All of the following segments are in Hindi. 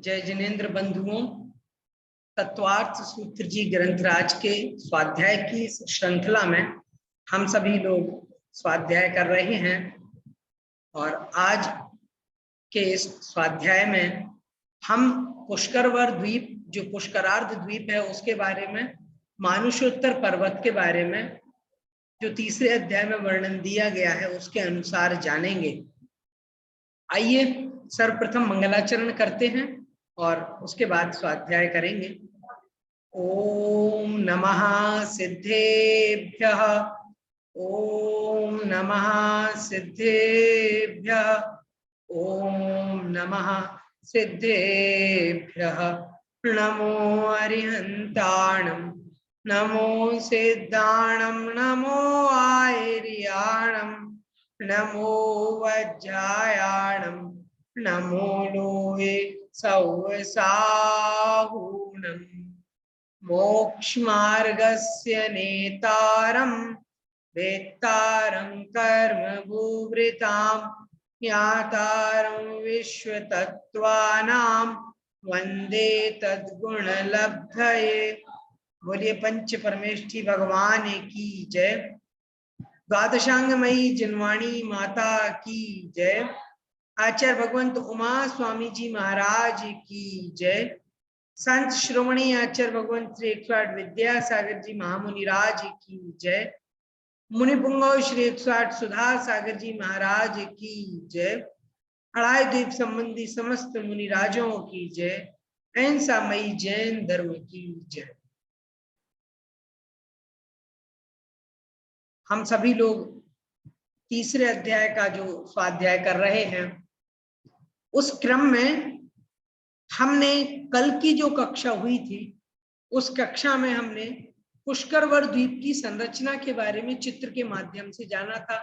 जय जिनेन्द्र बंधुओं, तत्वार्थ सूत्र जी ग्रंथराज के स्वाध्याय की श्रृंखला में हम सभी लोग स्वाध्याय कर रहे हैं और आज के इस स्वाध्याय में हम पुष्करवर द्वीप, जो पुष्करार्ध द्वीप है, उसके बारे में, मानुषोत्तर पर्वत के बारे में जो तीसरे अध्याय में वर्णन दिया गया है उसके अनुसार जानेंगे। आइए सर्वप्रथम मंगलाचरण करते हैं और उसके बाद स्वाध्याय करेंगे। ओम नमः सिद्धेभ्यः, ओम नमः सिद्धेभ्यः, ओम नमः सिद्धेभ्यः। नमो अरिहंताणं, नमो सिद्धाणं, नमो आयर्याणं, नमो वज्रायाणं, नमो लोहे सौसाहूणं। मोक्षमार्गस्य नेतारं वेत्तारं कर्मभूभृतां ज्ञातारं विश्वतत्त्वानां वन्दे तद्गुणलब्धये। बोलिए पंच परमेष्ठी भगवान की जय। द्वादशांगमयी जिनवाणी माता की जय। आचार्य भगवंत उमा स्वामी जी महाराज की जय। संत श्रोमणी आचार्य भगवंत श्री 108 विद्यासागर जी महामुनिराज की जय। मुनिपुंगव श्री 108 सुधा सागर जी महाराज की जय। अड़ाई द्वीप संबंधी समस्त मुनिराजों की जय। अहिंसामयी जैन धर्म की जय। हम सभी लोग तीसरे अध्याय का जो स्वाध्याय कर रहे हैं, उस क्रम में हमने कल की जो कक्षा हुई थी, उस कक्षा में हमने पुष्करवर द्वीप की संरचना के बारे में चित्र के माध्यम से जाना था।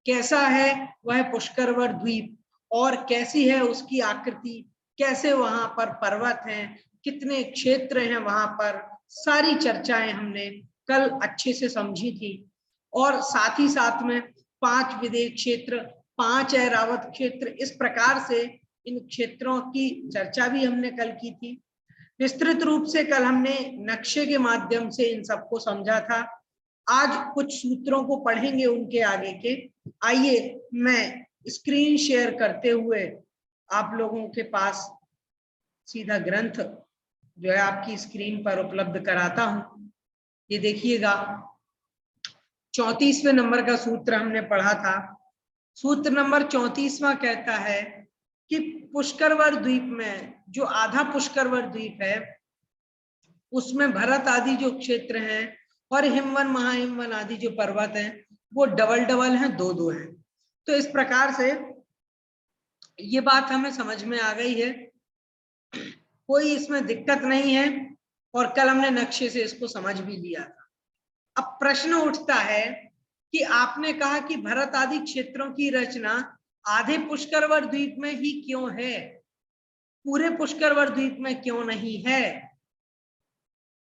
कैसा है वह पुष्करवर द्वीप और कैसी है उसकी आकृति, कैसे वहां पर पर्वत हैं, कितने क्षेत्र हैं, वहां पर सारी चर्चाएं हमने कल अच्छे से समझी थी। और साथ ही साथ में 5 विदेह क्षेत्र, 5 ऐरावत क्षेत्र, इस प्रकार से इन क्षेत्रों की चर्चा भी हमने कल की थी। विस्तृत रूप से कल हमने नक्शे के माध्यम से इन सबको समझा था। आज कुछ सूत्रों को पढ़ेंगे उनके आगे के। आइए मैं स्क्रीन शेयर करते हुए आप लोगों के पास सीधा ग्रंथ जो है आपकी स्क्रीन पर उपलब्ध कराता हूं। ये देखिएगा, 34वें नंबर का सूत्र हमने पढ़ा था। सूत्र नंबर 34वां कहता है कि पुष्करवर द्वीप में जो आधा पुष्करवर द्वीप है उसमें भरत आदि जो क्षेत्र हैं और हिमवन महाहिमवन आदि जो पर्वत हैं वो डबल डबल हैं, 2-2 हैं। तो इस प्रकार से ये बात हमें समझ में आ गई है, कोई इसमें दिक्कत नहीं है और कल हमने नक्शे से इसको समझ भी लिया था। अब प्रश्न उठता है कि आपने कहा कि भरत आदि क्षेत्रों की रचना आधे पुष्करवर द्वीप में ही क्यों है, पूरे पुष्करवर द्वीप में क्यों नहीं है?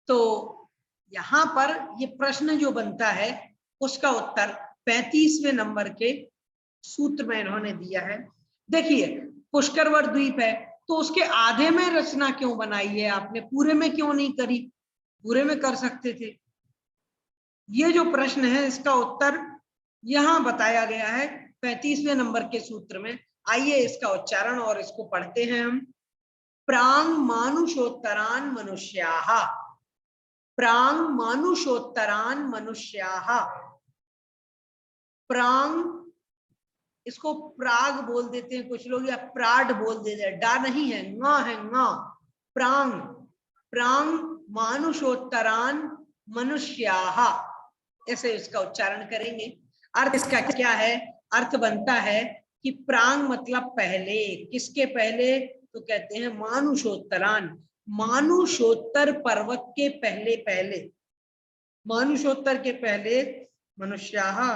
तो यहां पर ये प्रश्न जो बनता है उसका उत्तर 35वें नंबर के सूत्र में इन्होंने दिया है। देखिए, पुष्करवर द्वीप है तो उसके आधे में रचना क्यों बनाई है आपने, पूरे में क्यों नहीं करी? पूरे में कर सकते थे। ये जो प्रश्न है इसका उत्तर यहां बताया गया है 35वें नंबर के सूत्र में। आइए इसका उच्चारण और इसको पढ़ते हैं हम। प्रांग मानुषोत्तरान मनुष्याः, प्रांग मानुषोत्तरान मनुष्याः। प्रांग, इसको प्राग बोल देते हैं कुछ लोग, या प्राड बोल देते हैं, डा नहीं है, ङ है, ङ। प्रांग, प्रांग मानुषोत्तरान मनुष्याः, ऐसे इसका उच्चारण करेंगे। अर्थ इसका क्या है? अर्थ बनता है कि प्रांग मतलब पहले, किसके पहले? तो कहते हैं मानुषोत्तरान, मानुषोत्तर पर्वत के पहले पहले, मानुषोत्तर के पहले मनुष्याः,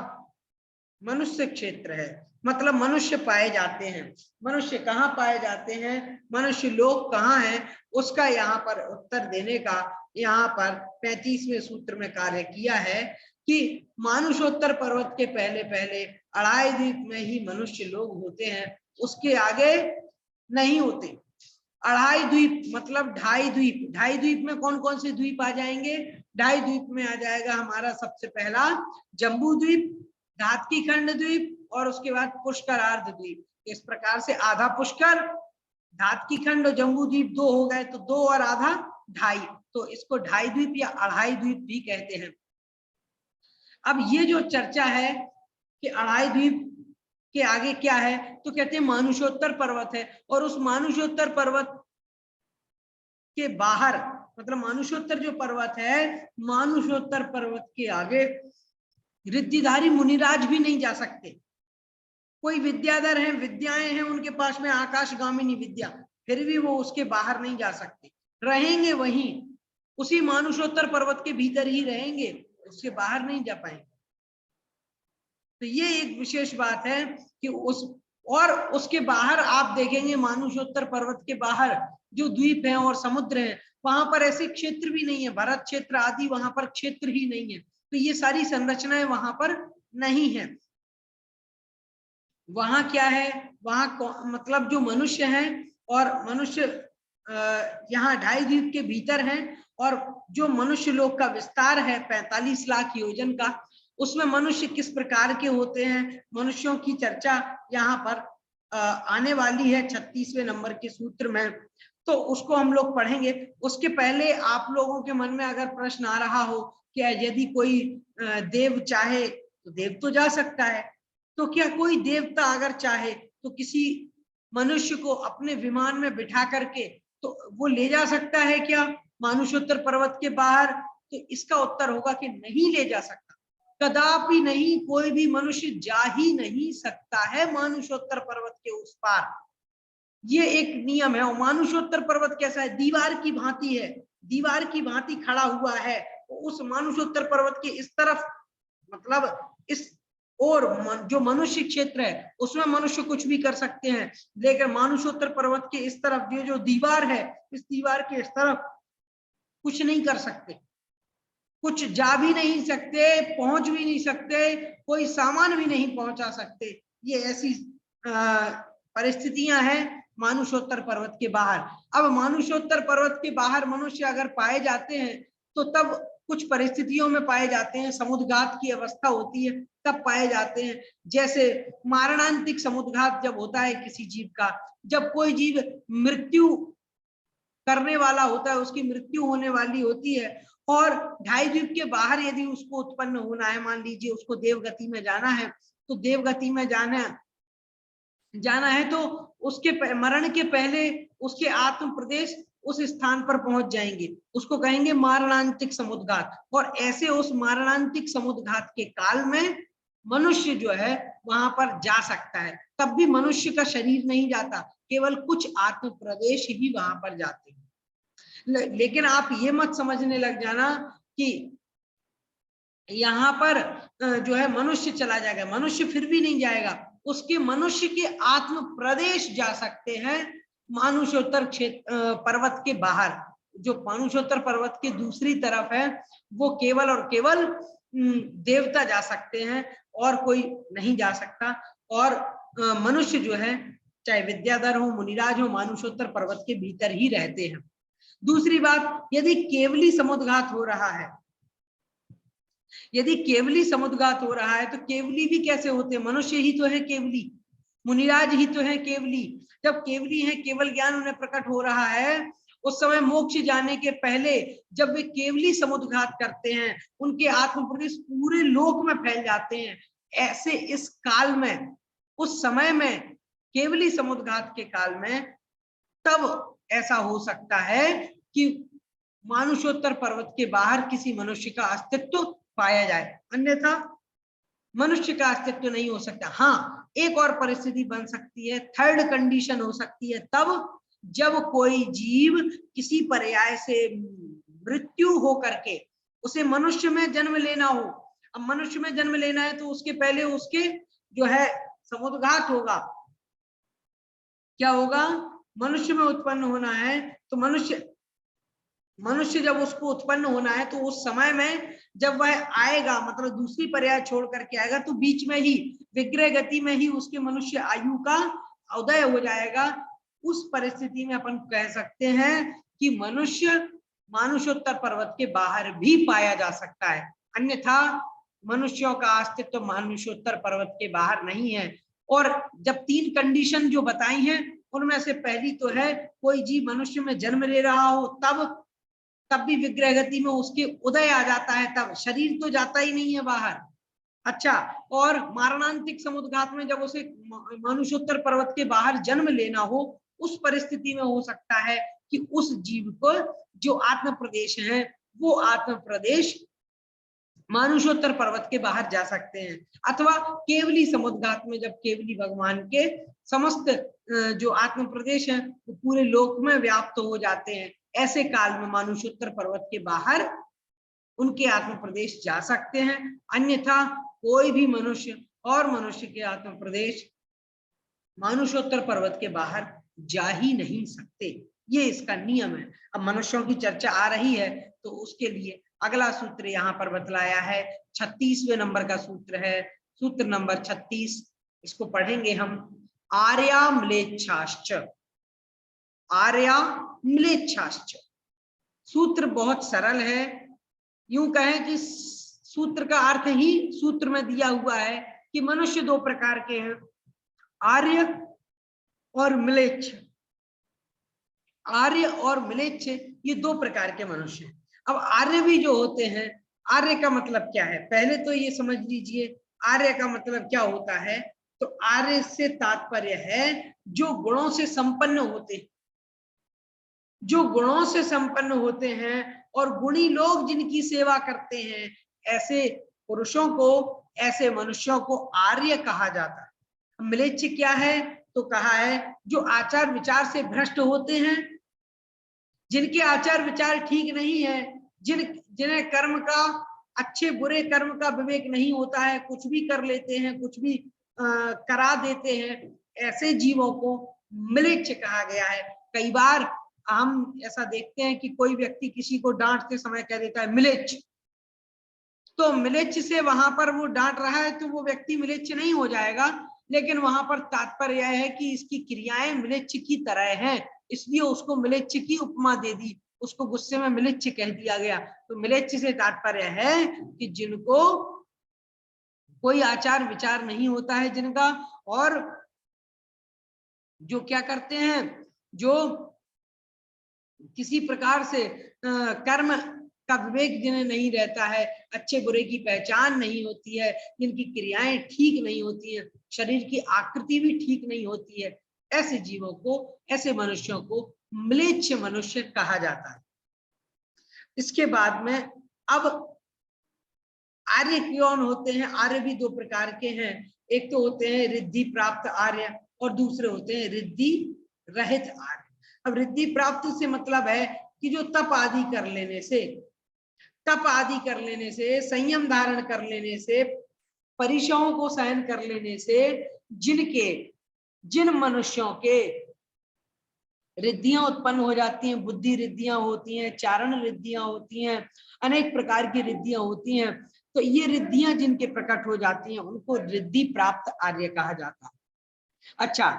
मनुष्य क्षेत्र है, मतलब मनुष्य पाए जाते हैं। मनुष्य कहाँ पाए जाते हैं, मनुष्य लोग कहाँ हैं, उसका यहाँ पर उत्तर देने का यहाँ पर 35वें सूत्र में कार्य किया है कि मानुषोत्तर पर्वत के पहले पहले अड़ाई द्वीप में ही मनुष्य लोग होते हैं, उसके आगे नहीं होते। अढ़ाई द्वीप मतलब ढाई द्वीप। ढाई द्वीप में कौन कौन से द्वीप आ जाएंगे? ढाई द्वीप में आ जाएगा हमारा सबसे पहला जम्बू द्वीप, धातकी खंड द्वीप और उसके बाद पुष्करार्ध द्वीप। इस प्रकार से आधा पुष्कर, धातकी खंड और जम्बू द्वीप दो हो गए, तो दो और आधा ढाई, तो इसको ढाई द्वीप या अढ़ाई द्वीप भी कहते हैं। अब ये जो चर्चा है कि अढ़ाई द्वीप के आगे क्या है, तो कहते हैं मानुषोत्तर पर्वत है, और उस मानुषोत्तर पर्वत के बाहर मतलब मानुषोत्तर जो पर्वत है, मानुषोत्तर पर्वत के आगे रिद्धिधारी मुनिराज भी नहीं जा सकते। कोई विद्याधर हैं, विद्याएं हैं उनके पास में, आकाशगामिनी विद्या, फिर भी वो उसके बाहर नहीं जा सकते, रहेंगे वहीं उसी मानुषोत्तर पर्वत के भीतर ही रहेंगे, उसके बाहर नहीं जा पाएंगे। तो ये एक विशेष बात है कि उसके बाहर आप देखेंगे मानुषोत्तर पर्वत के बाहर जो द्वीप हैं और समुद्र हैं, वहां पर ऐसे क्षेत्र भी नहीं है, भरत क्षेत्र आदि वहां पर क्षेत्र ही नहीं है, तो ये सारी संरचनाएं वहां पर नहीं है। वहां क्या है, वहां मतलब जो मनुष्य हैं, और मनुष्य यहाँ ढाई द्वीप के भीतर हैं, और जो मनुष्य लोक का विस्तार है 45 लाख योजन का, उसमें मनुष्य किस प्रकार के होते हैं, मनुष्यों की चर्चा यहाँ पर आने वाली है 36वें नंबर के सूत्र में, तो उसको हम लोग पढ़ेंगे। उसके पहले आप लोगों के मन में अगर प्रश्न आ रहा हो कि यदि कोई देव चाहे तो देव तो जा सकता है, तो क्या कोई देवता अगर चाहे तो किसी मनुष्य को अपने विमान में बिठा करके तो वो ले जा सकता है क्या मानुषोत्तर पर्वत के बाहर? तो इसका उत्तर होगा कि नहीं ले जा सकता, कदापि नहीं, कोई भी मनुष्य जा ही नहीं सकता है मानुषोत्तर पर्वत के उस पार। ये एक नियम है। और मानुषोत्तर पर्वत कैसा है? दीवार की भांति है, दीवार की भांति खड़ा हुआ है। उस मानुषोत्तर पर्वत के इस तरफ मतलब इस और जो मनुष्य क्षेत्र है उसमें मनुष्य कुछ भी कर सकते हैं, लेकिन मानुषोत्तर पर्वत के इस तरफ ये जो दीवार है, इस दीवार के इस तरफ कुछ नहीं कर सकते, कुछ जा भी नहीं सकते, पहुंच भी नहीं सकते, कोई सामान भी नहीं पहुंचा सकते। ये ऐसी परिस्थितियां हैं मानुषोत्तर पर्वत के बाहर। अब मानुषोत्तर पर्वत के बाहर मनुष्य अगर पाए जाते हैं तो तब कुछ परिस्थितियों में पाए जाते हैं, समुद्रघात की अवस्था होती है तब पाए जाते हैं। जैसे मारणांतिक समुद्रघात जब होता है किसी जीव का, जब कोई जीव मृत्यु करने वाला होता है, उसकी मृत्यु होने वाली होती है, और ढाई द्वीप के बाहर यदि उसको उत्पन्न होना है, मान लीजिए उसको देवगति में जाना है, तो देवगति में जाना है तो उसके मरण के पहले उसके आत्म प्रदेश उस स्थान पर पहुंच जाएंगे, उसको कहेंगे मारणांतिक समुद्रघात। और ऐसे उस मारणांतिक समुद्रघात के काल में मनुष्य जो है वहां पर जा सकता है, तब भी मनुष्य का शरीर नहीं जाता, केवल कुछ आत्म प्रदेश ही वहां पर जाते हैं। लेकिन आप ये मत समझने लग जाना कि यहाँ पर जो है मनुष्य चला जाएगा, मनुष्य फिर भी नहीं जाएगा, उसके मनुष्य के आत्म प्रदेश जा सकते हैं मानुषोत्तर क्षेत्र पर्वत के बाहर। जो मानुषोत्तर पर्वत के दूसरी तरफ है वो केवल और केवल देवता जा सकते हैं, और कोई नहीं जा सकता। और मनुष्य जो है चाहे विद्याधर हो, मुनिराज हो, मानुषोत्तर पर्वत के भीतर ही रहते हैं। दूसरी बात, यदि केवली समुद्रघात हो रहा है, यदि केवली समुद्रघात हो रहा है, तो केवली भी कैसे होते हैं? मनुष्य ही तो है केवली, मुनिराज ही तो है केवली। जब केवली है, केवल ज्ञान उन्हें प्रकट हो रहा है, उस समय मोक्ष जाने के पहले जब वे केवली समुद्रघात करते हैं, उनके आत्म प्रदेश पूरे लोक में फैल जाते हैं। ऐसे इस काल में, उस समय में, केवली समुद्रघात के काल में, तब ऐसा हो सकता है कि मानुषोत्तर पर्वत के बाहर किसी मनुष्य का अस्तित्व पाया जाए, अन्यथा मनुष्य का अस्तित्व नहीं हो सकता। हाँ, एक और परिस्थिति बन सकती है, थर्ड कंडीशन हो सकती है, तब जब कोई जीव किसी पर्याय से मृत्यु हो करके उसे मनुष्य में जन्म लेना हो। अब मनुष्य में जन्म लेना है तो उसके पहले उसके जो है समुद्रघात होगा। क्या होगा? मनुष्य में उत्पन्न होना है तो मनुष्य जब उसको उत्पन्न होना है तो उस समय में जब वह आएगा, मतलब दूसरी पर्याय छोड़ करके आएगा, तो बीच में ही विग्रह गति में ही उसके मनुष्य आयु का उदय हो जाएगा। उस परिस्थिति में अपन कह सकते हैं कि मनुष्य मानुषोत्तर पर्वत के बाहर भी पाया जा सकता है, अन्यथा मनुष्यों का अस्तित्व मानुषोत्तर पर्वत के बाहर नहीं है। और जब 3 कंडीशन जो बताई हैं उनमें से पहली तो है कोई जीव मनुष्य में जन्म ले रहा हो तब भी विग्रह गति में उसके उदय आ जाता है, तब शरीर तो जाता ही नहीं है बाहर। अच्छा, और मारणांतिक समुद्घात में जब उसे मानुषोत्तर पर्वत के बाहर जन्म लेना हो उस परिस्थिति में हो सकता है कि उस जीव को जो आत्म प्रदेश है वो आत्म प्रदेश मानुषोत्तर पर्वत के बाहर जा सकते हैं। अथवा केवली समुद्घात में जब केवली भगवान के समस्त जो आत्म प्रदेश है वो पूरे लोक में व्याप्त हो जाते हैं, ऐसे काल में मानुषोत्तर पर्वत के बाहर उनके आत्म प्रदेश जा सकते हैं। अन्यथा कोई भी मनुष्य और मनुष्य के आत्म प्रदेश मानुषोत्तर पर्वत के बाहर जा ही नहीं सकते, ये इसका नियम है। अब मनुष्यों की चर्चा आ रही है तो उसके लिए अगला सूत्र यहाँ पर बतलाया है, 36वें नंबर का सूत्र है, सूत्र नंबर 36। इसको पढ़ेंगे हम। आर्या म्लेच्छाश्च, आर्या म्लेच्छाश्च। सूत्र बहुत सरल है, यूं कहें कि सूत्र का अर्थ ही सूत्र में दिया हुआ है कि मनुष्य 2 प्रकार के हैं, आर्य और म्लेच्छ। आर्य और म्लेच्छ ये 2 प्रकार के मनुष्य हैं। अब आर्य भी जो होते हैं, आर्य का मतलब क्या है पहले तो ये समझ लीजिए, आर्य का मतलब क्या होता है। तो आर्य से तात्पर्य है जो गुणों से संपन्न होते हैं, जो गुणों से संपन्न होते हैं और गुणी लोग जिनकी सेवा करते हैं, ऐसे पुरुषों को, ऐसे मनुष्यों को आर्य कहा जाता है। म्लेच्छ क्या है तो कहा है जो आचार विचार से भ्रष्ट होते हैं, जिनके आचार विचार ठीक नहीं है, जिन्हें कर्म का, अच्छे बुरे कर्म का विवेक नहीं होता है, कुछ भी कर लेते हैं, कुछ भी करा देते हैं, ऐसे जीवों को म्लेच्छ कहा गया है। कई बार हम ऐसा देखते हैं कि कोई व्यक्ति किसी को डांटते समय कह देता है म्लेच्छ, तो म्लेच्छ से वहां पर वो डांट रहा है तो वो व्यक्ति म्लेच्छ नहीं हो जाएगा, लेकिन वहां पर तात्पर्य यह है कि इसकी क्रियाएं म्लेच्छ की तरह हैं, इसलिए उसको म्लेच्छ की उपमा दे दी, उसको गुस्से में म्लेच्छ कह दिया गया। तो म्लेच्छ से तात्पर्य है कि जिनको कोई आचार विचार नहीं होता है जिनका, और जो क्या करते हैं, जो किसी प्रकार से कर्म का विवेक जिन्हें नहीं रहता है, अच्छे बुरे की पहचान नहीं होती है, जिनकी क्रियाएं ठीक नहीं होती है, शरीर की आकृति भी ठीक नहीं होती है, ऐसे जीवों को, ऐसे मनुष्यों को म्लेच्छ मनुष्य कहा जाता है। इसके बाद में अब आर्य कौन होते हैं? आर्य भी 2 प्रकार के हैं, एक तो होते हैं रिद्धि प्राप्त आर्य और दूसरे होते हैं रिद्धि रहित आर्य। अब रिद्धि प्राप्त से मतलब है कि जो तप आदि कर लेने से, तप आदि कर लेने से, संयम धारण कर लेने से, परीक्षाओं को सहन कर लेने से जिन मनुष्यों के रिद्धियां उत्पन्न हो जाती हैं, बुद्धि रिद्धियां होती हैं, चारण रिद्धियां होती हैं, अनेक प्रकार की रिद्धियां होती हैं, तो ये रिद्धियां जिनके प्रकट हो जाती हैं उनको रिद्धि प्राप्त आर्य कहा जाता है। अच्छा,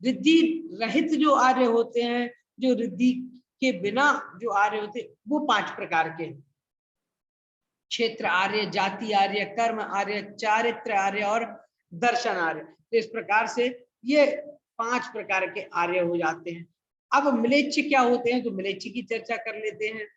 रिद्धि रहित जो आर्य होते हैं, जो रिद्धि के बिना जो आर्य होते हैं, वो 5 प्रकार के, क्षेत्र आर्य, जाति आर्य, कर्म आर्य, चारित्र आर्य और दर्शन आर्य। तो इस प्रकार से ये 5 प्रकार के आर्य हो जाते हैं। अब म्लेच्छ क्या होते हैं तो म्लेच्छ की चर्चा कर लेते हैं।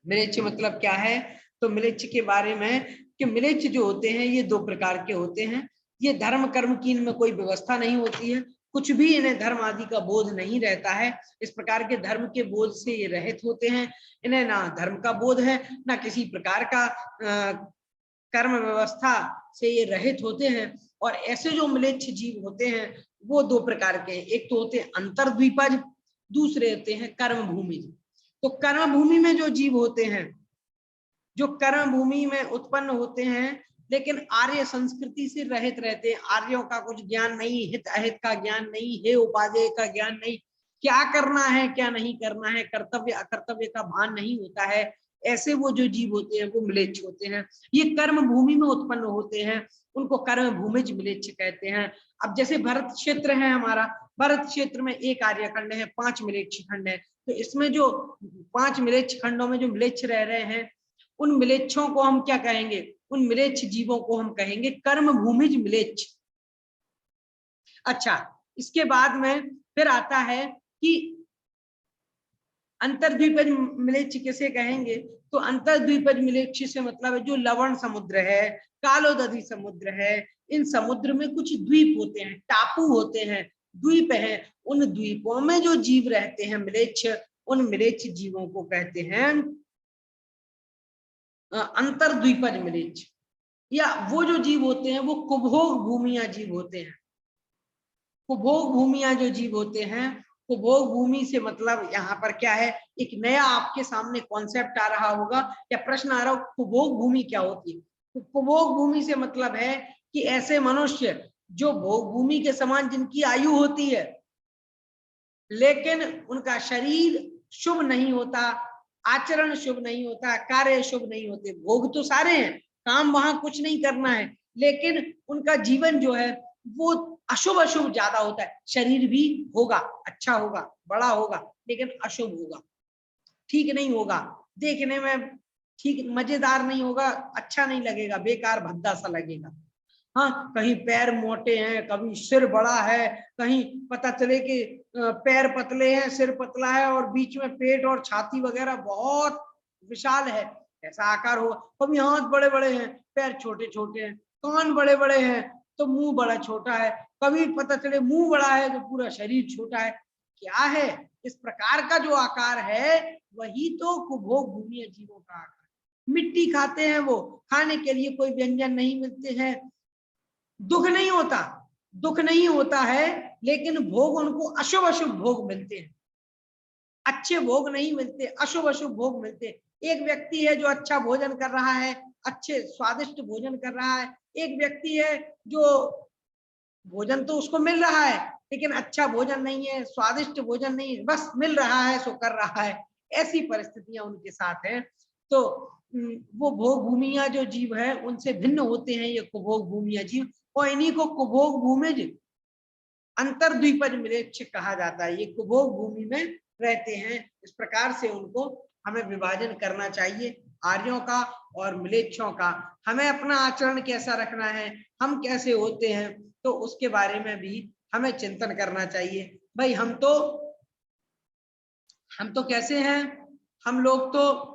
म्लेच्छ मतलब क्या है तो म्लेच्छ के बारे में कि म्लेच्छ जो होते हैं ये 2 प्रकार के होते हैं। ये धर्म कर्म की इनमें कोई व्यवस्था नहीं होती है, कुछ भी इन्हें धर्म आदि का बोध नहीं रहता है, इस प्रकार के धर्म के बोध से ये रहित होते हैं। इन्हें ना धर्म का बोध है, ना किसी प्रकार का कर्म व्यवस्था से ये रहित होते हैं। और ऐसे जो म्लेच्छ जीव होते हैं वो 2 प्रकार के हैं, एक तो होते हैं अंतर्द्वीपज, दूसरे होते हैं कर्म भूमि। तो कर्म भूमि में जो जीव होते हैं, जो कर्म भूमि में उत्पन्न होते हैं लेकिन आर्य संस्कृति से रहित रहते हैं, आर्यों का कुछ ज्ञान नहीं, हित अहित का ज्ञान नहीं, हे उपादेय का ज्ञान नहीं, क्या करना है क्या नहीं करना है, कर्तव्य अकर्तव्य का भान नहीं होता है, ऐसे वो जो जीव होते हैं वो म्लेच्छ होते हैं। ये कर्म भूमि में उत्पन्न होते हैं, उनको कर्म भूमिज म्लेच्छ कहते हैं। अब जैसे भरत क्षेत्र है हमारा, भारत क्षेत्र में एक आर्यखंड है, 5 म्लेच्छ खंड है। तो इसमें जो 5 म्लेच्छ खंडों में जो म्लेच्छ रह रहे हैं, उन म्लेच्छों को हम क्या कहेंगे? उन म्लेच्छ जीवों को हम कहेंगे कर्म भूमिज म्लेच्छ। अच्छा, इसके बाद में फिर आता है कि अंतर्द्वीपज म्लेच्छ किसे कहेंगे? तो अंतर्द्वीपज म्लेच्छ से मतलब है जो लवण समुद्र है, कालोदधी समुद्र है, इन समुद्र में कुछ द्वीप होते हैं, टापू होते हैं, द्वीप हैं। उन द्वीपों में जो जीव रहते हैं म्लेच्छ, उन म्लेच्छ जीवों को कहते हैं अंतर्द्वीपज म्लेच्छ। या वो जो जीव होते हैं वो कुभोग भूमिया जीव होते हैं। कुभोग भूमिया जो जीव होते हैं, कुभोग भूमि से मतलब यहाँ पर क्या है, एक नया आपके सामने कॉन्सेप्ट आ रहा होगा या प्रश्न आ रहा हो, कुभोग भूमि क्या होती है? कुभोग भूमि से मतलब है कि ऐसे मनुष्य जो भोग भूमि के समान जिनकी आयु होती है, लेकिन उनका शरीर शुभ नहीं होता, आचरण शुभ नहीं होता, कार्य शुभ नहीं होते। भोग तो सारे हैं, काम वहां कुछ नहीं करना है, लेकिन उनका जीवन जो है वो अशुभ अशुभ ज्यादा होता है। शरीर भी होगा, अच्छा होगा, बड़ा होगा, लेकिन अशुभ होगा, ठीक नहीं होगा, देखने में ठीक मजेदार नहीं होगा, अच्छा नहीं लगेगा, बेकार भद्दा सा लगेगा। हाँ, कहीं पैर मोटे हैं, कभी सिर बड़ा है, कहीं पता चले कि पैर पतले हैं, सिर पतला है और बीच में पेट और छाती वगैरह बहुत विशाल है, ऐसा आकार होगा। कभी हाथ बड़े बड़े हैं, पैर छोटे छोटे हैं, कान बड़े बड़े हैं तो मुंह बड़ा छोटा है, कभी पता चले मुंह बड़ा है तो पूरा शरीर छोटा है। क्या है? इस प्रकार का जो आकार है वही तो कुभोग भूमि जीवों का आकार। मिट्टी खाते हैं, वो खाने के लिए कोई व्यंजन नहीं मिलते हैं, दुख नहीं होता, दुख नहीं होता है, लेकिन भोग उनको अशुभ अशुभ भोग मिलते हैं, अच्छे भोग नहीं मिलते, अशुभ अशुभ भोग मिलते। एक व्यक्ति है जो अच्छा भोजन कर रहा है, अच्छे स्वादिष्ट भोजन कर रहा है, एक व्यक्ति है जो भोजन तो उसको मिल रहा है लेकिन अच्छा भोजन नहीं है, स्वादिष्ट भोजन नहीं है, बस मिल रहा है सो कर रहा है, ऐसी परिस्थितियां उनके साथ हैं। तो वो भोग भूमिया जो जीव है उनसे भिन्न होते हैं ये कुभोग भूमिया जीव, और इन्हीं को कुभोग भूमिज अंतर्द्वीपज म्लेच्छ कहा जाता है। ये कुभोग भूमि में रहते हैं। इस प्रकार से उनको हमें विभाजन करना चाहिए, आर्यों का और म्लेच्छों का। हमें अपना आचरण कैसा रखना है, हम कैसे होते हैं, तो उसके बारे में भी हमें चिंतन करना चाहिए। भाई हम तो कैसे हैं, हम लोग तो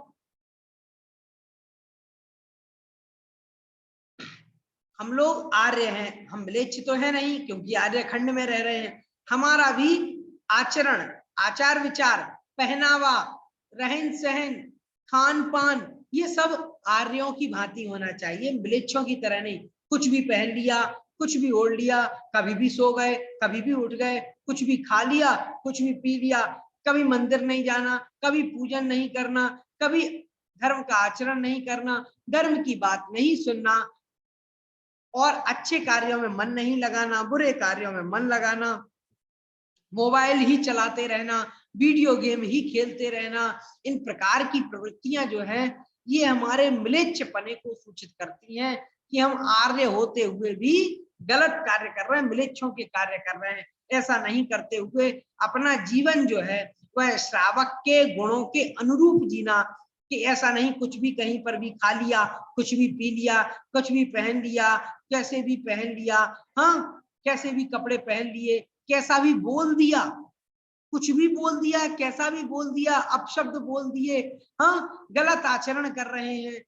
हम लोग आर्य हैं, हम म्लेच्छ तो है नहीं क्योंकि आर्य खंड में रह रहे हैं। हमारा भी आचरण, आचार विचार, पहनावा, रहन सहन, खान पान, ये सब आर्यों की भांति होना चाहिए, म्लेच्छों की तरह नहीं। कुछ भी पहन लिया, कुछ भी ओढ़ लिया, कभी भी सो गए, कभी भी उठ गए, कुछ भी खा लिया, कुछ भी पी लिया, कभी मंदिर नहीं जाना, कभी पूजन नहीं करना, कभी धर्म का आचरण नहीं करना, धर्म की बात नहीं सुनना, और अच्छे कार्यों में मन नहीं लगाना, बुरे कार्यों में मन लगाना, मोबाइल ही चलाते रहना, वीडियो गेम ही खेलते रहना, इन प्रकार की प्रवृत्तियां जो हैं ये हमारे म्लेच्छपने को सूचित करती हैं कि हम आर्य होते हुए भी गलत कार्य कर रहे हैं, म्लेच्छों के कार्य कर रहे हैं। ऐसा नहीं करते हुए अपना जीवन जो है वह श्रावक के गुणों के अनुरूप जीना, कि ऐसा नहीं कुछ भी कहीं पर भी खा लिया, कुछ भी पी लिया, कुछ भी पहन लिया, कैसे भी पहन लिया, हाँ कैसे भी कपड़े पहन लिए, कैसा भी बोल दिया, कुछ भी बोल दिया, कैसा भी बोल दिया, अपशब्द बोल दिए, हाँ गलत आचरण कर रहे हैं,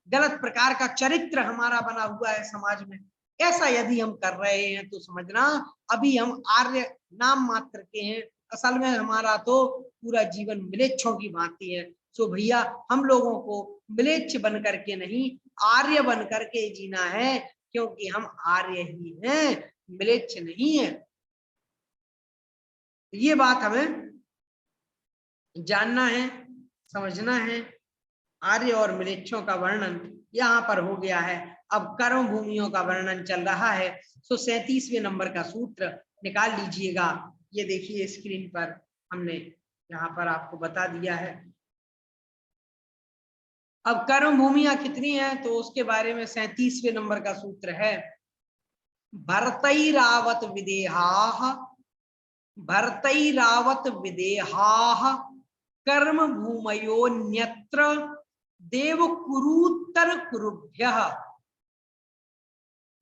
गलत प्रकार का चरित्र हमारा बना हुआ है समाज में। ऐसा यदि हम कर रहे हैं तो समझना अभी हम आर्य नाम मात्र के हैं, असल में हमारा तो पूरा जीवन म्लेच्छों की भांति है। सो भैया हम लोगों को म्लेच्छ बन करके नहीं, आर्य बन करके जीना है, क्योंकि हम आर्य ही हैं, म्लेच्छ नहीं है। ये बात हमें जानना है, समझना है। आर्य और म्लेच्छों का वर्णन यहाँ पर हो गया है। अब कर्म भूमियों का वर्णन चल रहा है। तो 37वें नंबर का सूत्र निकाल लीजिएगा। ये देखिए स्क्रीन पर हमने यहाँ पर आपको बता दिया है। अब कर्म भूमियां कितनी हैं तो उसके बारे में 37वें नंबर का सूत्र है, भरतैरावत विदेहाः भरतैरावत विदेहाः कर्म भूमयोन्यत्र देव कुरुत्तर कुरुभ्यः।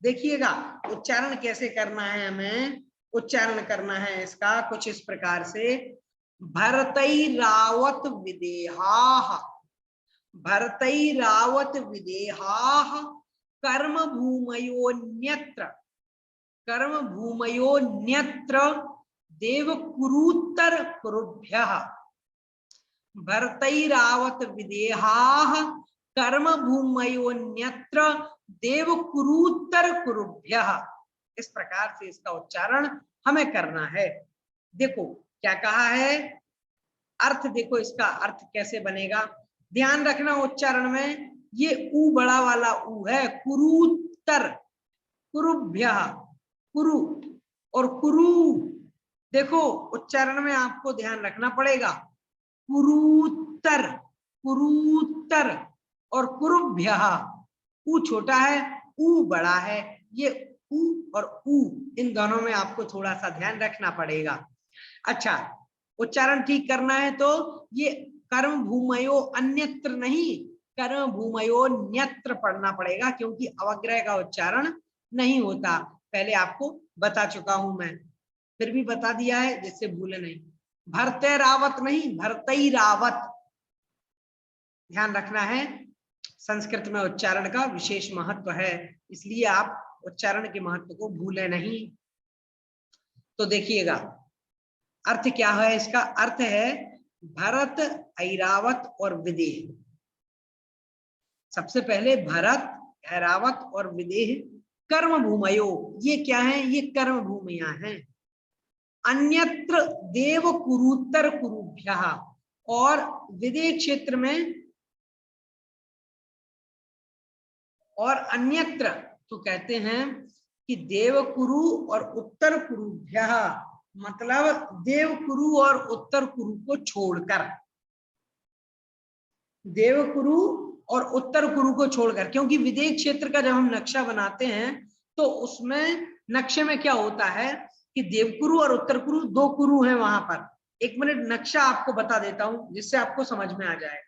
देखिएगा उच्चारण कैसे करना है, हमें उच्चारण करना है इसका कुछ इस प्रकार से, भरतैरावत विदेहाः, भरतैरावत विदेहाः कर्म भूमयोन्यत्र, कर्म भूमयोन्यत्र देव कुरुत्तर कुरुभ्यः। भरतैरावत विदेहाः कर्म भूमयोन्यत्र देव कुरुत्तर कुरुभ्यः। इस प्रकार से इसका उच्चारण हमें करना है। देखो क्या कहा है, अर्थ देखो, इसका अर्थ कैसे बनेगा, ध्यान रखना उच्चारण में, ये ऊ बड़ा वाला ऊ है, कुरुत्तर, कुरुभ्यः, कुरु और कुरु, देखो उच्चारण में आपको ध्यान रखना पड़ेगा, कुरुत्तर, कुरुत्तर और कुरुभ्यः, ऊ छोटा है ऊ बड़ा है, ये ऊ और ऊ इन दोनों में आपको थोड़ा सा ध्यान रखना पड़ेगा। अच्छा उच्चारण ठीक करना है तो ये कर्म भूमयो अन्यत्र नहीं, कर्म भूमयो न्यत्र पढ़ना पड़ेगा, क्योंकि अवग्रह का उच्चारण नहीं होता, पहले आपको बता चुका हूं मैं, फिर भी बता दिया है जिससे भूले नहीं। भरतैरावत नहीं, भरतैरावत, ध्यान रखना है, संस्कृत में उच्चारण का विशेष महत्व है, इसलिए आप उच्चारण के महत्व को भूले नहीं। तो देखिएगा अर्थ क्या है, इसका अर्थ है भरत, ऐरावत और विदेह। सबसे पहले भरत, ऐरावत और विदेह कर्म भूमयो, ये क्या है, ये कर्म भूमियां हैं। अन्यत्र देव कुरुत्तर कुरुभ्यः, और विदेह क्षेत्र में, और अन्यत्र तो कहते हैं कि देवकुरु और उत्तर कुरुभ्यः, मतलब देवकुरु और उत्तर कुरु को छोड़कर, देवकुरु और उत्तर कुरु को छोड़कर, क्योंकि विदेह क्षेत्र का जब हम नक्शा बनाते हैं तो उसमें नक्शे में क्या होता है कि देवकुरु और उत्तर कुरु दो कुरु हैं वहां पर। एक मिनट नक्शा आपको बता देता हूं जिससे आपको समझ में आ जाए।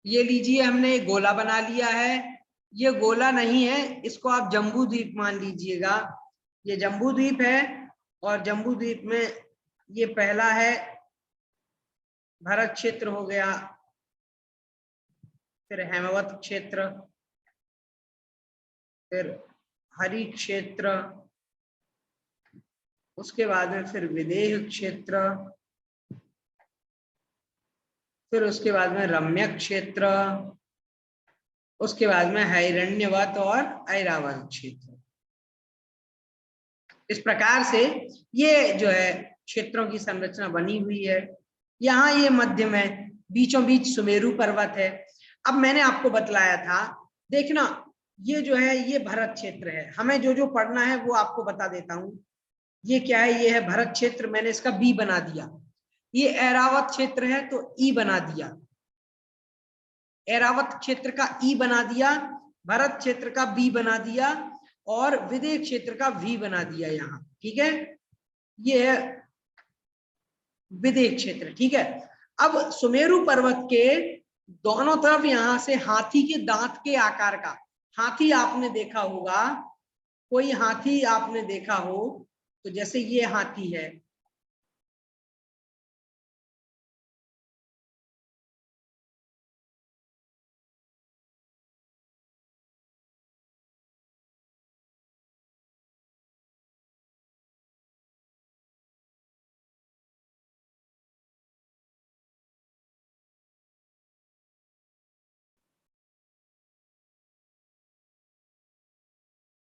ये लीजिए हमने एक गोला बना लिया है, ये गोला नहीं है, इसको आप जम्बू द्वीप मान लीजिएगा, ये जम्बू द्वीप है, और जम्बू द्वीप में ये पहला है भरत क्षेत्र हो गया, फिर हेमवत क्षेत्र, फिर हरि क्षेत्र, उसके बाद में फिर विदेह क्षेत्र, फिर उसके बाद में रम्यक क्षेत्र, उसके बाद में हिरण्यवत और ऐरावत क्षेत्र। इस प्रकार से ये जो है क्षेत्रों की संरचना बनी हुई है। यहाँ ये मध्य में बीचों बीच सुमेरु पर्वत है। अब मैंने आपको बतलाया था, देखना ये जो है ये भरत क्षेत्र है, हमें जो जो पढ़ना है वो आपको बता देता हूं। ये क्या है, ये है भरत क्षेत्र, मैंने इसका बी बना दिया। ये ऐरावत क्षेत्र है तो ई बना दिया, ऐरावत क्षेत्र का ई बना दिया, भरत क्षेत्र का बी बना दिया, और विदेह क्षेत्र का वी बना दिया यहाँ, ठीक है। ये है विदेह क्षेत्र, ठीक है। अब सुमेरु पर्वत के दोनों तरफ यहां से हाथी के दांत के आकार का, हाथी आपने देखा होगा, कोई हाथी आपने देखा हो तो जैसे ये हाथी है,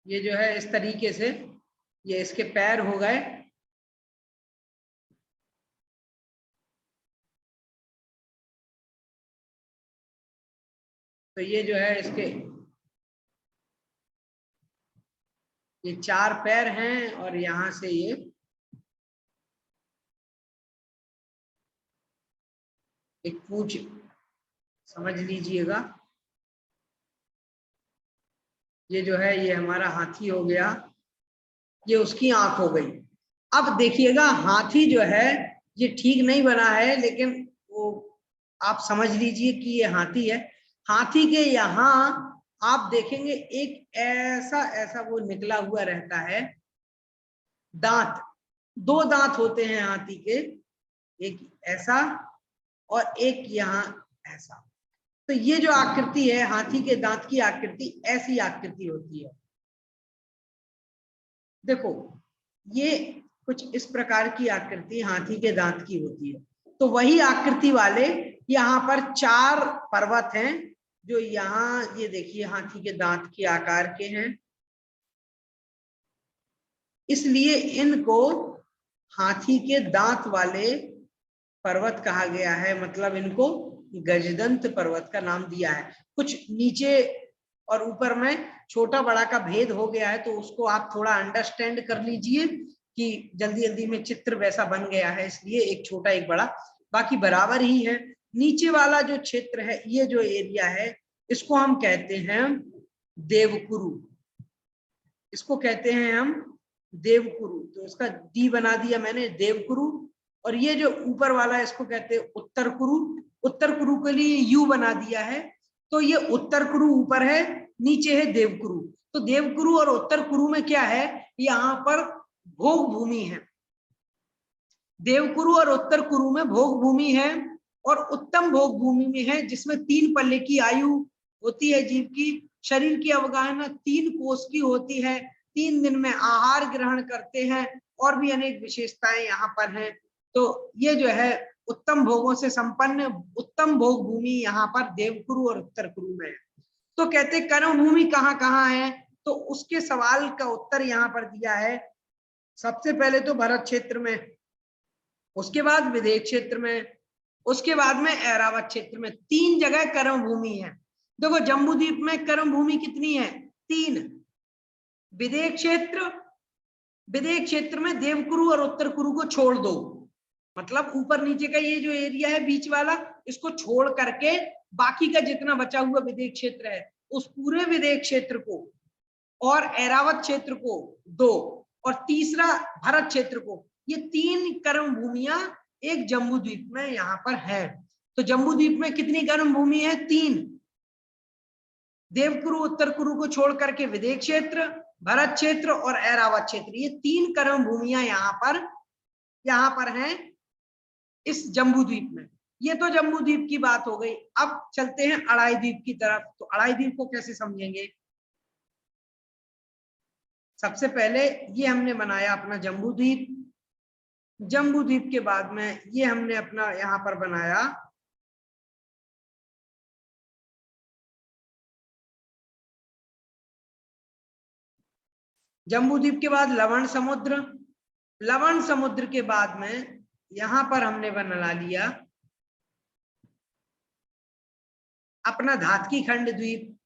ये जो है इस तरीके से, ये इसके पैर हो गए, तो ये जो है इसके ये 4 पैर हैं और यहां से ये एक पूंछ समझ लीजिएगा। ये जो है ये हमारा हाथी हो गया, ये उसकी आंख हो गई। अब देखिएगा हाथी जो है ये ठीक नहीं बना है, लेकिन वो आप समझ लीजिए कि ये हाथी है। हाथी के यहाँ आप देखेंगे एक ऐसा ऐसा वो निकला हुआ रहता है दांत, 2 दांत होते हैं हाथी के, एक ऐसा और एक यहाँ ऐसा। तो ये जो आकृति है हाथी के दांत की आकृति, ऐसी आकृति होती है। देखो ये कुछ इस प्रकार की आकृति हाथी के दांत की होती है। तो वही आकृति वाले यहाँ पर 4 पर्वत हैं जो यहाँ ये देखिए हाथी के दांत के आकार के हैं, इसलिए इनको हाथी के दांत वाले पर्वत कहा गया है। मतलब इनको गजदंत पर्वत का नाम दिया है। कुछ नीचे और ऊपर में छोटा बड़ा का भेद हो गया है, तो उसको आप थोड़ा अंडरस्टैंड कर लीजिए कि जल्दी जल्दी में चित्र वैसा बन गया है, इसलिए एक छोटा एक बड़ा, बाकी बराबर ही है। नीचे वाला जो क्षेत्र है, ये जो एरिया है, इसको हम कहते हैं देवकुरु, इसको कहते हैं हम देवकुरु। तो इसका डी बना दिया मैंने, देवकुरु। और ये जो ऊपर वाला है इसको कहते हैं उत्तर कुरु, उत्तर कुरु के लिए यू बना दिया है। तो ये उत्तर कुरु ऊपर है, नीचे है देवकुरु। तो देवकुरु और उत्तर कुरु में क्या है, यहाँ पर भोग भूमि है। देवकुरु और उत्तर कुरु में भोग भूमि है, और उत्तम भोग भूमि में है, जिसमें 3 पल्ले की आयु होती है जीव की, शरीर की अवगाहना 3 कोष की होती है, 3 दिन में आहार ग्रहण करते हैं, और भी अनेक विशेषताएं यहाँ पर हैं। तो ये जो है उत्तम भोगों से संपन्न उत्तम भोग भूमि यहाँ पर देवकुरु और उत्तर कुरु में है। तो कहते कर्म भूमि कहाँ कहाँ है, तो उसके सवाल का उत्तर यहाँ पर दिया है। सबसे पहले तो भरत क्षेत्र में, उसके बाद विदेश क्षेत्र में, उसके बाद में ऐरावत क्षेत्र में। 3 जगह कर्म भूमि है। देखो जम्बूद्वीप में कर्म भूमि कितनी है, 3। विदेश क्षेत्र में देवकुरु और उत्तर कुरु को छोड़ दो, मतलब ऊपर नीचे का ये जो एरिया है बीच वाला, इसको छोड़ करके बाकी का जितना बचा हुआ विदेश क्षेत्र है, उस पूरे विदेश क्षेत्र को और ऐरावत क्षेत्र को 2, और तीसरा भरत क्षेत्र को, ये 3 कर्म भूमियां एक जम्बूद्वीप में यहाँ पर है। तो जम्बूद्वीप में कितनी कर्म भूमि है, 3। देवकुरु उत्तर कुरु को छोड़ करके विदेश क्षेत्र, भरत क्षेत्र और ऐरावत क्षेत्र, ये 3 कर्म भूमियां यहाँ पर हैं इस जम्बूद्वीप में। ये तो जम्बूद्वीप की बात हो गई। अब चलते हैं अड़ाई द्वीप की तरफ। तो अड़ाई द्वीप को कैसे समझेंगे, सबसे पहले ये हमने बनाया अपना जम्बूद्वीप। जम्बूद्वीप के बाद में ये हमने अपना यहाँ पर बनाया जम्बूद्वीप के बाद लवण समुद्र, लवण समुद्र के बाद में यहां पर हमने बना लिया अपना धातकी खंड द्वीप,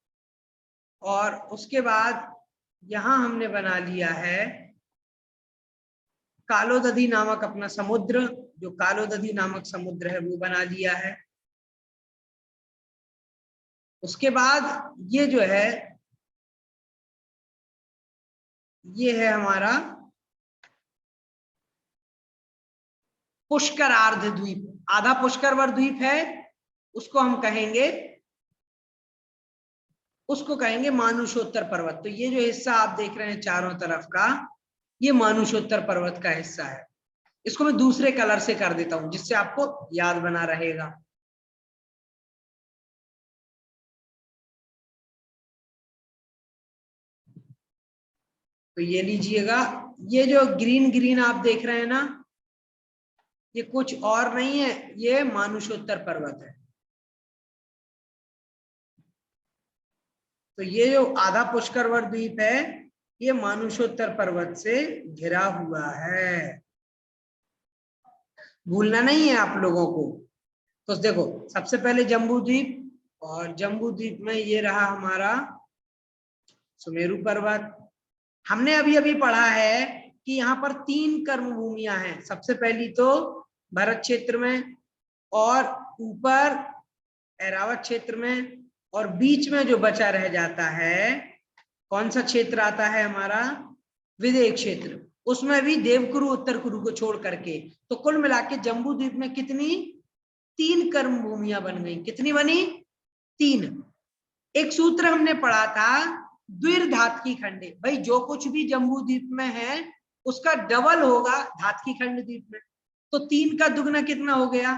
और उसके बाद यहां हमने बना लिया है कालोदधी नामक अपना समुद्र, जो कालोदधी नामक समुद्र है वो बना लिया है। उसके बाद ये जो है ये है हमारा पुष्करार्ध द्वीप, आधा पुष्करवर द्वीप है, उसको हम कहेंगे मानुषोत्तर पर्वत। तो ये जो हिस्सा आप देख रहे हैं चारों तरफ का, ये मानुषोत्तर पर्वत का हिस्सा है। इसको मैं दूसरे कलर से कर देता हूं जिससे आपको याद बना रहेगा। तो ये लीजिएगा, ये जो ग्रीन ग्रीन आप देख रहे हैं ना, ये कुछ और नहीं है, ये मानुषोत्तर पर्वत है। तो ये जो आधा पुष्करवर द्वीप है, ये मानुषोत्तर पर्वत से घिरा हुआ है, भूलना नहीं है आप लोगों को। तो देखो सबसे पहले जम्बूद्वीप, और जम्बू द्वीप में ये रहा हमारा सुमेरु पर्वत। हमने अभी अभी पढ़ा है कि यहाँ पर 3 कर्म भूमियां हैं। सबसे पहली तो भरत क्षेत्र में, और ऊपर ऐरावत क्षेत्र में, और बीच में जो बचा रह जाता है कौन सा क्षेत्र आता है हमारा, विदेह क्षेत्र। उसमें भी देवकुरु उत्तर कुरु को छोड़ करके। तो कुल मिला के जम्बू द्वीप में कितनी, 3 कर्म भूमियां बन गई। कितनी बनी, 3। एक सूत्र हमने पढ़ा था, द्विर्धातकी खंडे। भाई जो कुछ भी जम्बू द्वीप में है उसका डबल होगा धातकी खंड द्वीप में। तो 3 का दुगना कितना हो गया,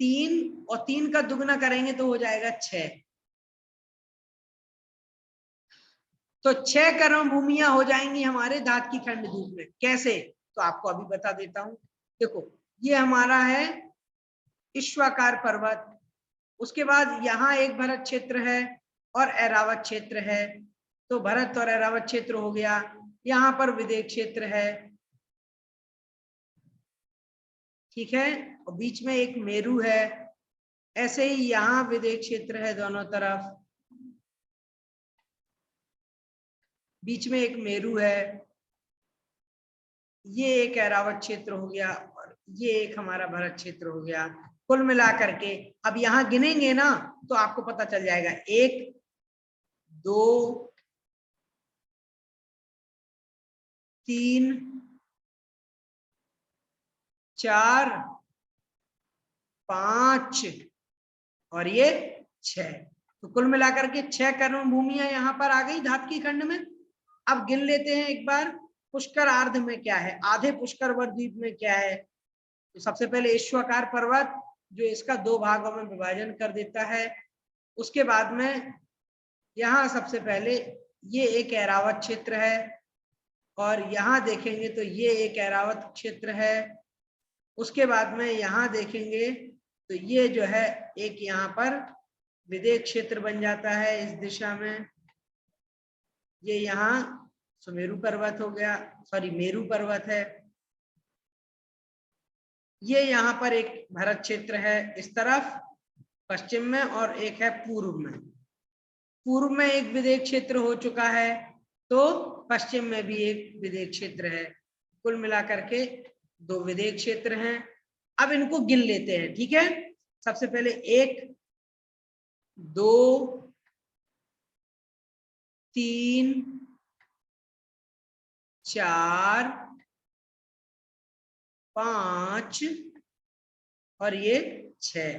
3, और 3 का दुगना करेंगे तो हो जाएगा 6। तो 6 कर्म भूमियां हो जाएंगी हमारे धातकी खंड द्वीप में। कैसे, तो आपको अभी बता देता हूं। देखो ये हमारा है ईश्वाकार पर्वत, उसके बाद यहाँ एक भरत क्षेत्र है और ऐरावत क्षेत्र है। तो भरत और ऐरावत क्षेत्र हो गया। यहाँ पर विदेह क्षेत्र है, ठीक है, और बीच में एक मेरू है। ऐसे ही यहाँ विदेह क्षेत्र है दोनों तरफ, बीच में एक मेरू है। ये एक ऐरावत क्षेत्र हो गया और ये एक हमारा भरत क्षेत्र हो गया। कुल मिलाकर के अब यहाँ गिनेंगे ना तो आपको पता चल जाएगा, 1 2 3 4 5 और ये 6। तो कुल मिलाकर के 6 कर्म भूमियां यहाँ पर आ गई धातकी खंड में। अब गिन लेते हैं एक बार, पुष्कर अर्ध में क्या है, आधे पुष्कर वर द्वीप में क्या है। तो सबसे पहले ईश्वाकार पर्वत जो इसका 2 भागों में विभाजन कर देता है। उसके बाद में यहाँ सबसे पहले ये एक ऐरावत क्षेत्र है, और यहाँ देखेंगे तो ये एक ऐरावत क्षेत्र है। उसके बाद में यहाँ देखेंगे तो ये जो है एक यहाँ पर विदेह क्षेत्र बन जाता है इस दिशा में। ये यहाँ सुमेरु पर्वत हो गया, सॉरी मेरू पर्वत है। ये यहाँ पर एक भरत क्षेत्र है इस तरफ पश्चिम में, और एक है पूर्व में। पूर्व में एक विदेह क्षेत्र हो चुका है, तो पश्चिम में भी एक विदेह क्षेत्र है। कुल मिलाकर के 2 विदेह क्षेत्र हैं। अब इनको गिन लेते हैं, ठीक है। सबसे पहले 1 2 3 4 5 और ये 6,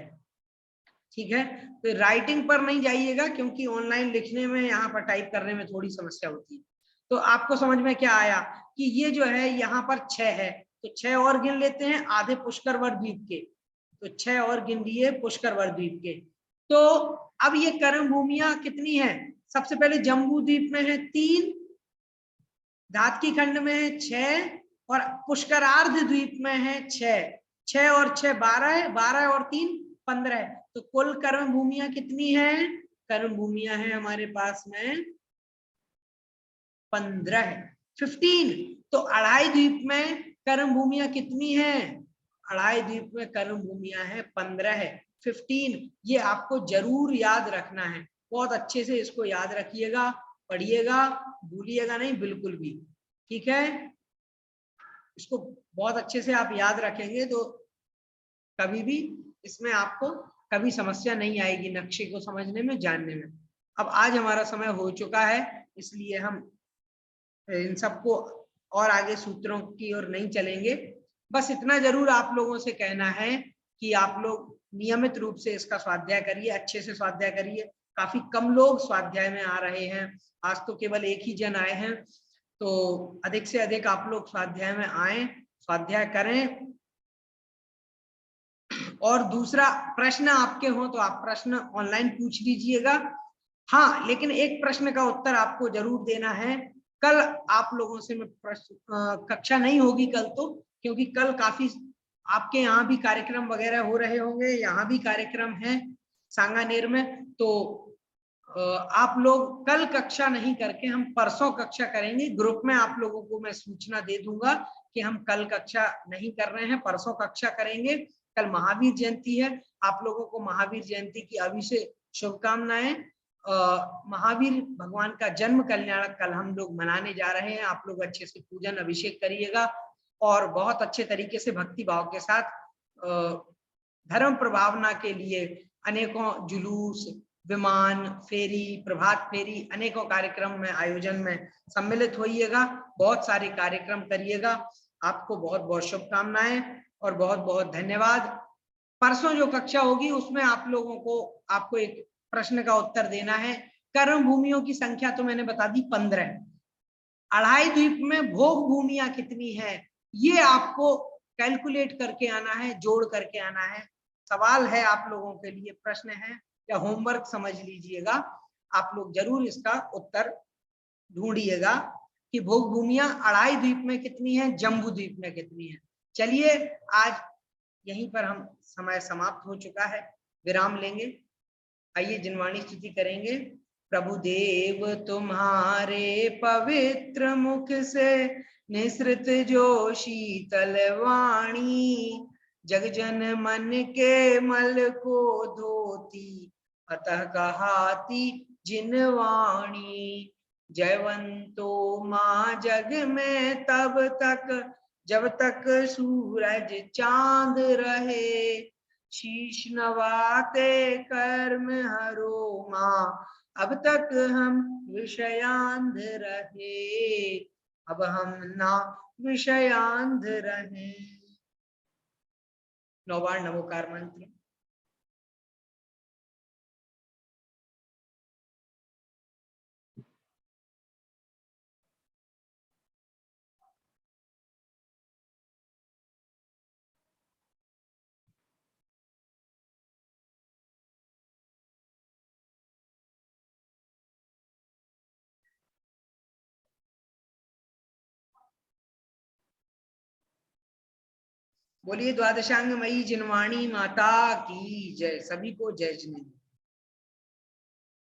ठीक है। तो राइटिंग पर नहीं जाइएगा क्योंकि ऑनलाइन लिखने में, यहाँ पर टाइप करने में थोड़ी समस्या होती है। तो आपको समझ में क्या आया कि ये जो है यहाँ पर 6 है, तो 6 और गिन लेते हैं आधे पुष्कर वर द्वीप के। तो 6 और गिन लिए पुष्कर वर द्वीप के। तो अब ये कर्म भूमियां कितनी है, सबसे पहले जम्बू द्वीप में है 3, धातकी खंड में है 6, और पुष्करार्ध द्वीप में है 6। 6 और 6 12 है, 12 और 3 15 है। तो कुल कर्म भूमियां कितनी है, कर्म भूमियां है हमारे पास में 15 है, 15। तो अढ़ाई द्वीप में कर्म भूमियां कितनी है, अढ़ाई द्वीप में कर्म भूमियां है 15 है, 15। ये आपको जरूर याद रखना है, बहुत अच्छे से इसको याद रखिएगा, पढ़िएगा, भूलिएगा नहीं बिल्कुल भी, ठीक है। इसको बहुत अच्छे से आप याद रखेंगे तो कभी भी इसमें आपको कभी समस्या नहीं आएगी नक्शे को समझने में, जानने में। अब आज हमारा समय हो चुका है, इसलिए हम इन सबको और आगे सूत्रों की ओर नहीं चलेंगे। बस इतना जरूर आप लोगों से कहना है कि आप लोग नियमित रूप से इसका स्वाध्याय करिए, अच्छे से स्वाध्याय करिए। काफी कम लोग स्वाध्याय में आ रहे हैं, आज तो केवल एक ही जन आए हैं। तो अधिक से अधिक आप लोग स्वाध्याय में आए, स्वाध्याय करें। और दूसरा, प्रश्न आपके हो तो आप प्रश्न ऑनलाइन पूछ लीजिएगा। हाँ, लेकिन एक प्रश्न का उत्तर आपको जरूर देना है। कल आप लोगों से मैं कक्षा नहीं होगी कल तो, क्योंकि कल काफी आपके यहाँ भी कार्यक्रम वगैरह हो रहे होंगे, यहाँ भी कार्यक्रम है सांगानेर में। तो आप लोग कल कक्षा नहीं करके हम परसों कक्षा करेंगे। ग्रुप में आप लोगों को मैं सूचना दे दूंगा कि हम कल कक्षा नहीं कर रहे हैं, परसों कक्षा करेंगे। कल महावीर जयंती है, आप लोगों को महावीर जयंती की अभी से शुभकामनाएं। महावीर भगवान का जन्म कल्याणक कल हम लोग मनाने जा रहे हैं। आप लोग अच्छे से पूजन अभिषेक करिएगा और बहुत अच्छे तरीके से भक्ति भाव के साथ धर्म प्रभावना के लिए अनेकों जुलूस, विमान फेरी, प्रभात फेरी, अनेकों कार्यक्रम में आयोजन में सम्मिलित होइएगा। बहुत सारे कार्यक्रम करिएगा। आपको बहुत बहुत शुभकामनाएं और बहुत बहुत धन्यवाद। परसों जो कक्षा होगी उसमें आप लोगों को आपको एक प्रश्न का उत्तर देना है। कर्म भूमियों की संख्या तो मैंने बता दी 15। अढ़ाई द्वीप में भोग भूमियां कितनी है ये आपको कैलकुलेट करके आना है, जोड़ करके आना है। सवाल है आप लोगों के लिए, प्रश्न है या होमवर्क समझ लीजिएगा। आप लोग जरूर इसका उत्तर ढूंढिएगा कि भोग भूमियां अढ़ाई द्वीप में कितनी है, जम्बू द्वीप में कितनी है। चलिए आज यहीं पर हम समय समाप्त हो चुका है, विराम लेंगे। आइए जिनवाणी स्तुति करेंगे। प्रभु देव तुम्हारे पवित्र मुख से निसृत जो शीतल वाणी, जग जन मन के मल को धोती, अतः कहाती जिनवाणी। जयवंतो माँ जग में तब तक जब तक सूरज चांद रहे, शीश नवाते कर्म हरो माँ, अब तक हम विषयांध रहे, अब हम ना विषयांध रहे। 9 बार नमोकार मंत्र। बोलिए द्वादशांगमयी जिनवाणी माता की जय। सभी को जय जिनेन्द्र।